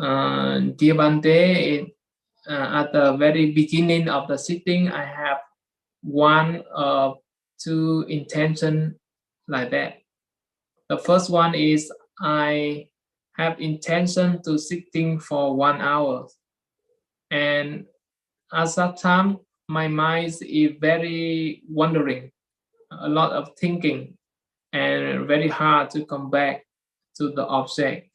Dear Bante, at the very beginning of the sitting, I have one of two intention like that. The first one is I have intention to sitting for 1 hour, and at that time my mind is very wandering, a lot of thinking, and very hard to come back to the object.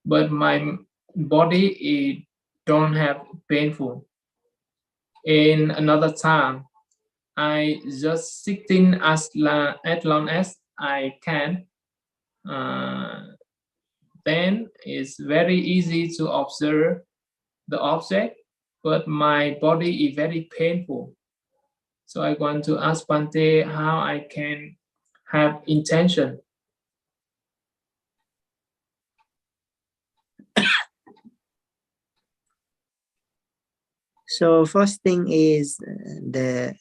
But my body it don't have painful. In another time, I just sitting as long as I can. Uh, then it's very easy to observe the object, but my body is very painful. So I want to ask Bante how I can have intention. So first thing is the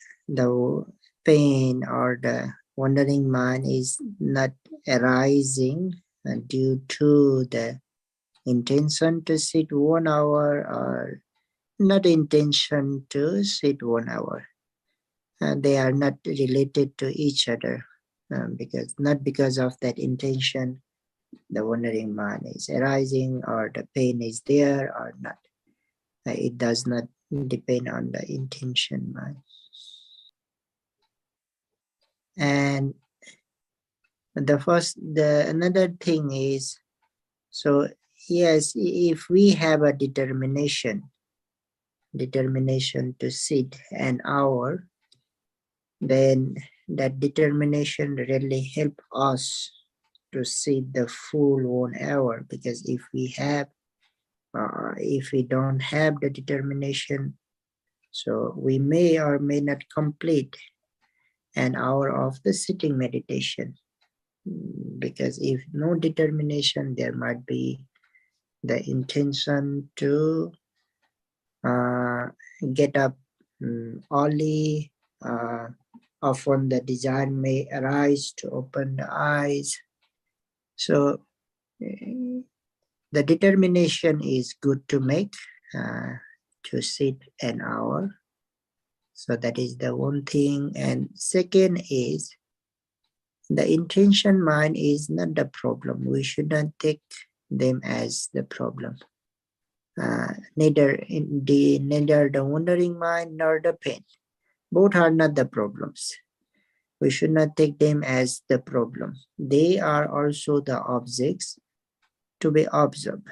pain or the wandering mind is not arising due to the intention to sit 1 hour or not intention to sit 1 hour. They are not related to each other because not because of that intention the wandering mind is arising or the pain is there or not. It does not depend on the intention mind. And another thing is, so yes, if we have a determination to sit an hour, then that determination really help us to sit the full 1 hour, because if we don't have the determination, so we may or may not complete an hour of the sitting meditation. Because if no determination, there might be the intention to get up early. Often the desire may arise to open the eyes. So the determination is good to make to sit an hour. So that is the one thing. And second is, the intention mind is not the problem. We should not take them as the problem. Neither the wandering mind nor the pain. Both are not the problems. We should not take them as the problem. They are also the objects to be observed.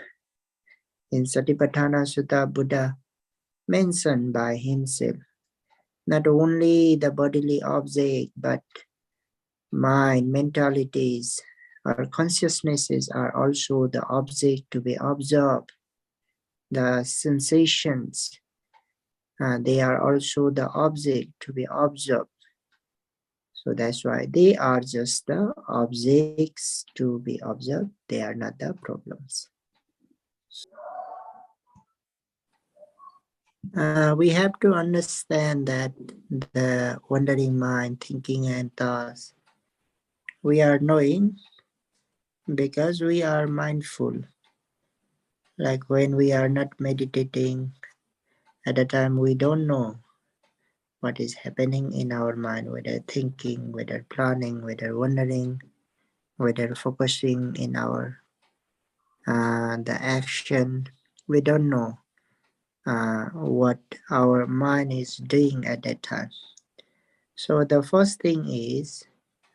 In Satipatthana Sutta, Buddha mentioned by himself not only the bodily object, but mind, mentalities, or consciousnesses are also the object to be observed. The sensations, they are also the object to be observed. So that's why they are just the objects to be observed. They are not the problems. We have to understand that the wandering mind, thinking and thoughts, we are knowing because we are mindful. Like when we are not meditating, at the time we don't know what is happening in our mind, whether thinking, whether planning, whether wondering, whether focusing in our the action. We don't know what our mind is doing at that time. So the first thing is,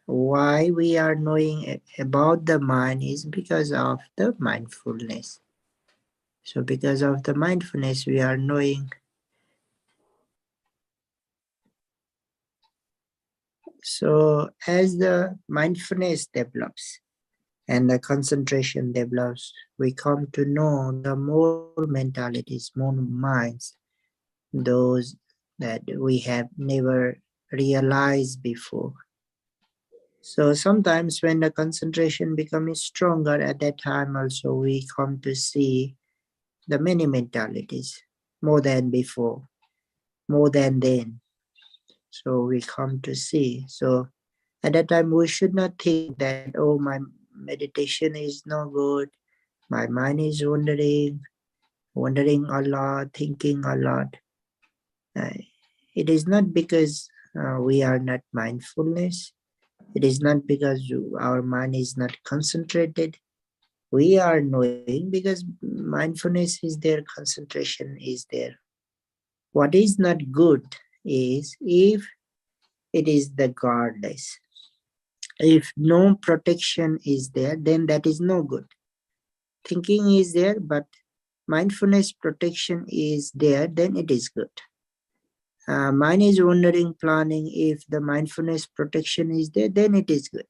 why we are knowing about the mind is because of the mindfulness. So because of the mindfulness, we are knowing. So as the mindfulness develops and the concentration develops, we come to know the more mentalities, more minds, those that we have never realized before. So sometimes when the concentration becomes stronger, at that time also we come to see the many mentalities, more than before, more than then. So we come to see. So at that time we should not think that, oh, my meditation is no good, my mind is wandering, wondering a lot, thinking a lot. It is not because we are not mindfulness. It is not because our mind is not concentrated. We are knowing because mindfulness is there, concentration is there. What is not good is if it is the guardless. If no protection is there, then that is no good. Thinking is there, but mindfulness protection is there, then it is good. Mind is wandering, planning. If the mindfulness protection is there, then it is good.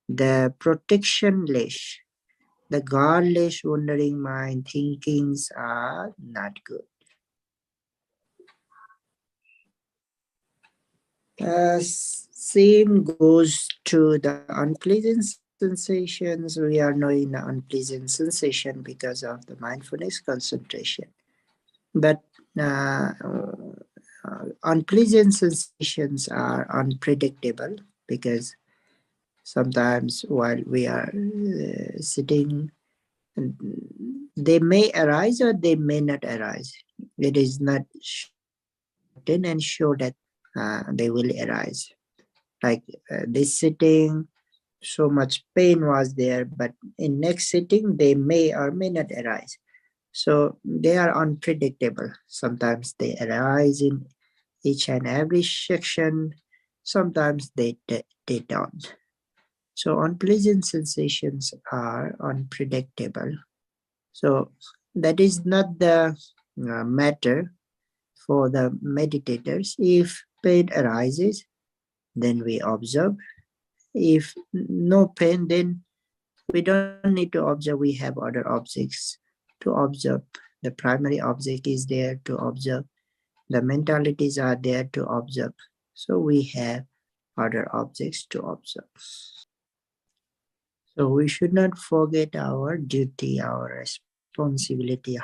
The protectionless, the guardless, wandering mind, thinkings are not good. Same goes to the unpleasant sensations. We are knowing the unpleasant sensation because of the mindfulness concentration. But unpleasant sensations are unpredictable because sometimes while we are sitting, they may arise or they may not arise. It is not certain and sure that they will arise. Like this sitting, so much pain was there, but in next sitting they may or may not arise. So they are unpredictable. Sometimes they arise in each and every section, sometimes they don't. So unpleasant sensations are unpredictable. So that is not the matter for the meditators. If pain arises, then we observe. If no pain, then we don't need to observe. We have other objects to observe. The primary object is there to observe. The mentalities are there to observe. So we have other objects to observe. So we should not forget our duty, our responsibility.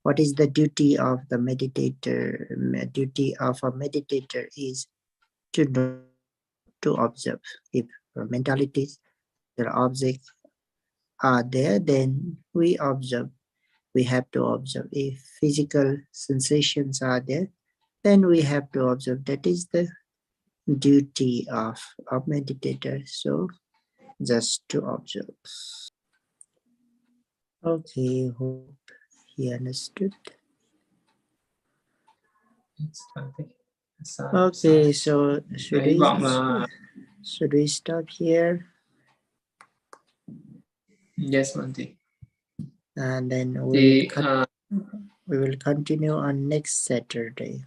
What is the duty of the meditator? Duty of a meditator is to know, to observe. If mentalities, the objects are there, then we observe. We have to observe. If physical sensations are there, then we have to observe. That is the duty of a meditator. So just to observe. Okay, hope he understood. Okay, so should we stop here? Yes, Bhante. And then we will continue on next Saturday.